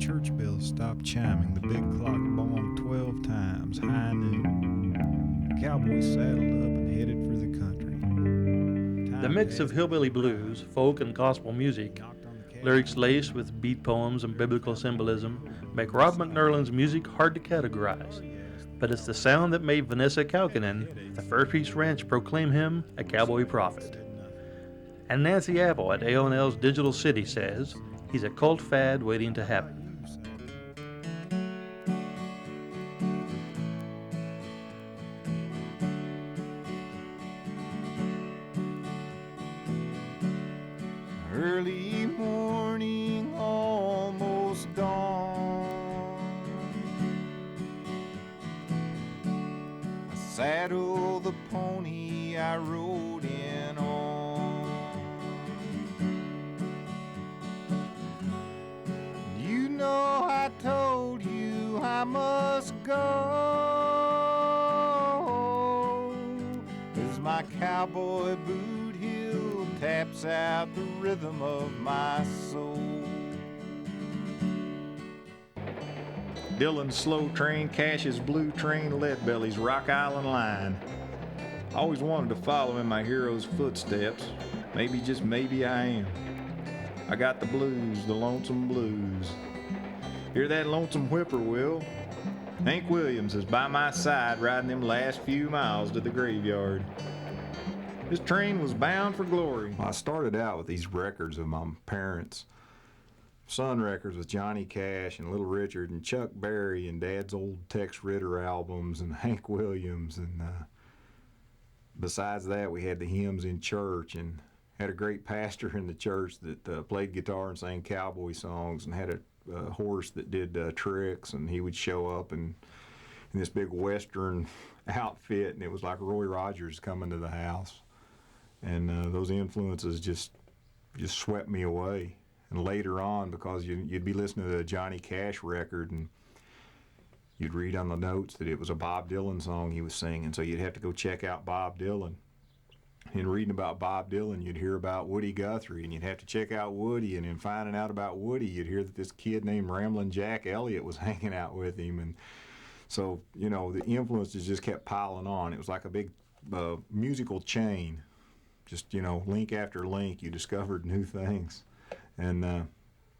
church bells stopped chiming, the big clock bonged 12 times, high noon. The cowboys saddled up and headed for the country. The mix of hillbilly blues, folk, and gospel music, lyrics laced with beat poems and biblical symbolism, make Rob McNerlin's music hard to categorize. But it's the sound that made Vanessa Kalkinen, the Fur Peace Ranch, proclaim him a cowboy prophet. And Nancy Apple at AOL's Digital City says he's a cult fad waiting to happen. Early morning, almost dawn. I saddled the pony I rode in on. You know I told you I must go, 'cause my cowboy boot heel taps out the rhythm of my soul. Dylan's Slow Train, Cash's Blue Train, Leadbelly's Rock Island Line. I always wanted to follow in my hero's footsteps. Maybe, just maybe I am. I got the blues, the lonesome blues. Hear that lonesome whippoorwill? Hank Williams is by my side riding them last few miles to the graveyard. This train was bound for glory. I started out with these records of my parents. Son records with Johnny Cash and Little Richard and Chuck Berry and Dad's old Tex Ritter albums and Hank Williams. And besides that, we had the hymns in church and had a great pastor in the church that played guitar and sang cowboy songs and had a horse that did tricks, and he would show up in this big Western outfit, and it was like Roy Rogers coming to the house. And those influences just swept me away. And later on, because you'd be listening to a Johnny Cash record, and you'd read on the notes that it was a Bob Dylan song he was singing, so you'd have to go check out Bob Dylan. And reading about Bob Dylan, you'd hear about Woody Guthrie, and you'd have to check out Woody, and in finding out about Woody, you'd hear that this kid named Ramblin' Jack Elliott was hanging out with him. And so, you know, the influences just kept piling on. It was like a big musical chain. Just, you know, link after link, you discovered new things. And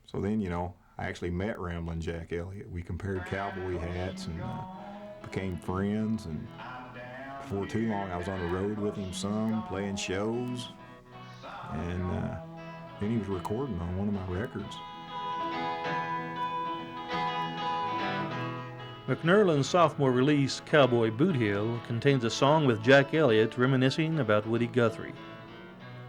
so then, you know, I actually met Ramblin' Jack Elliott. We compared cowboy hats and became friends. And before too long, I was on the road with him some, playing shows. And then he was recording on one of my records. McNerlin's sophomore release, Cowboy Boot Heel, contains a song with Jack Elliott reminiscing about Woody Guthrie.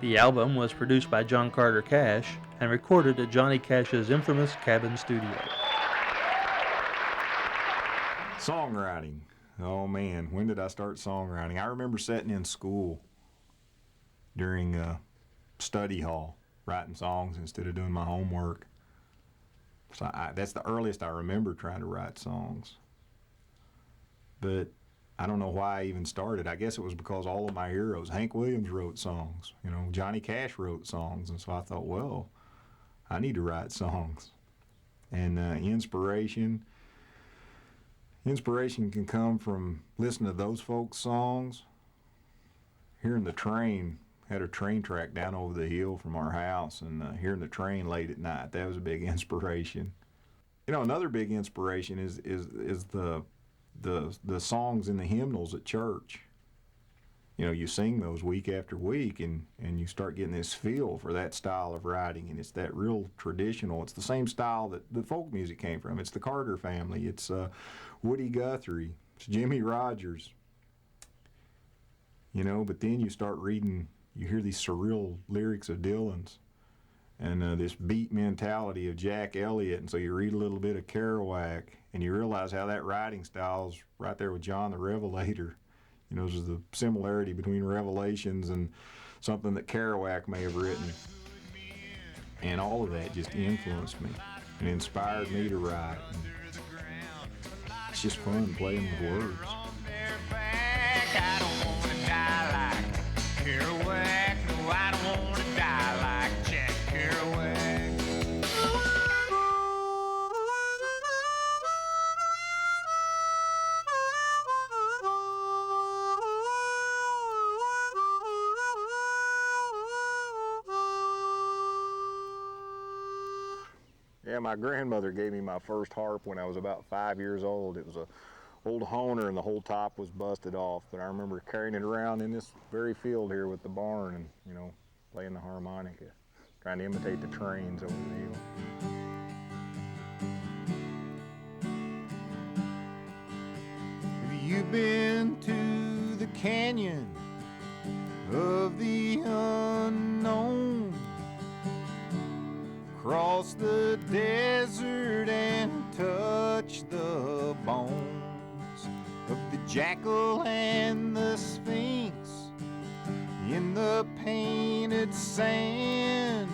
The album was produced by John Carter Cash and recorded at Johnny Cash's infamous Cabin Studio. Songwriting. Oh man, when did I start songwriting? I remember sitting in school during study hall, writing songs instead of doing my homework. So that's the earliest I remember trying to write songs. But I don't know why I even started. I guess it was because all of my heroes, Hank Williams wrote songs, you know, Johnny Cash wrote songs, and so I thought, well, I need to write songs. And inspiration can come from listening to those folks' songs. Hearing the train, had a train track down over the hill from our house, and hearing the train late at night, that was a big inspiration. You know, another big inspiration is the songs in the hymnals at church. You know, you sing those week after week, and you start getting this feel for that style of writing, and it's that real traditional. It's the same style that the folk music came from. It's the Carter family. It's Woody Guthrie. It's Jimmy Rogers. You know, but then you start reading, you hear these surreal lyrics of Dylan's, and this beat mentality of Jack Elliott, and so you read a little bit of Kerouac, and you realize how that writing style's right there with John the Revelator. You know, there's the similarity between Revelations and something that Kerouac may have written. And all of that just influenced me and inspired me to write. And it's just fun playing with words. Yeah, my grandmother gave me my first harp when I was about 5 years old. It was a old Honer and the whole top was busted off, but I remember carrying it around in this very field here with the barn and, you know, playing the harmonica, trying to imitate the trains over the hill. Have you been to the canyon of the unknown? Cross the desert and touch the bones of the jackal and the sphinx in the painted sand.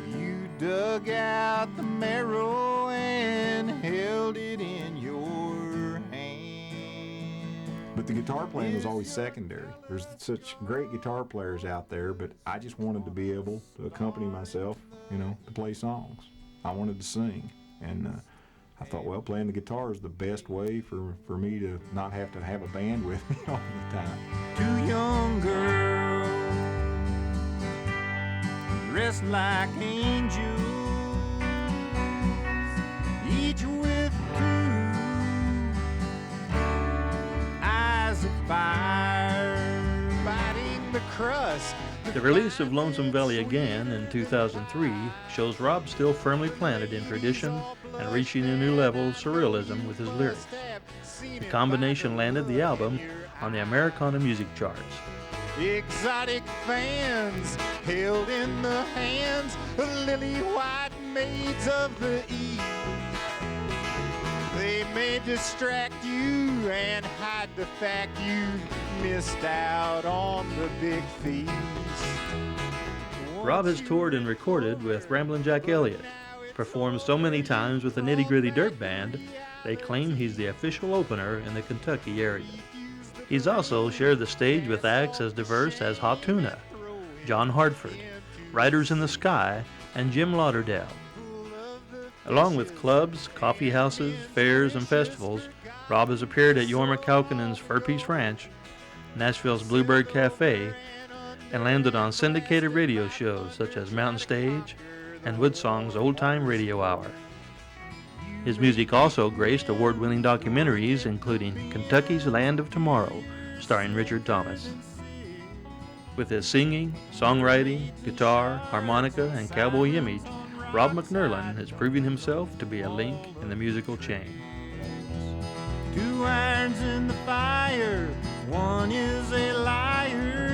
You dug out the marrow and held it in your hand. But the guitar playing was always secondary. There's such great guitar players out there, but I just wanted to be able to accompany myself, you know, to play songs. I wanted to sing, and I thought, well, playing the guitar is the best way for me to not have to have a band with me all the time. Two young girls dressed like angels, each with two eyes of fire, biting the crust. The release of Lonesome Valley Again in 2003 shows Rob still firmly planted in tradition and reaching a new level of surrealism with his lyrics. The combination landed the album on the Americana music charts. Exotic fans held in the hands of lily-white maids of the East. They may distract you and hide the fact you missed out on the big feast. Rob has toured and recorded with Ramblin' Jack Elliott, performed so many times with the Nitty Gritty Dirt Band, they claim he's the official opener in the Kentucky area. He's also shared the stage with acts as diverse as Hot Tuna, John Hartford, Riders in the Sky, and Jim Lauderdale. Along with clubs, coffee houses, fairs, and festivals, Rob has appeared at Jorma Kaukonen's Fur Peace Ranch, Nashville's Bluebird Cafe, and landed on syndicated radio shows such as Mountain Stage and Woodsong's Old Time Radio Hour. His music also graced award-winning documentaries including Kentucky's Land of Tomorrow, starring Richard Thomas. With his singing, songwriting, guitar, harmonica, and cowboy image, Rob McNerlin is proving himself to be a link in the musical chain. Two irons in the fire, one is a liar.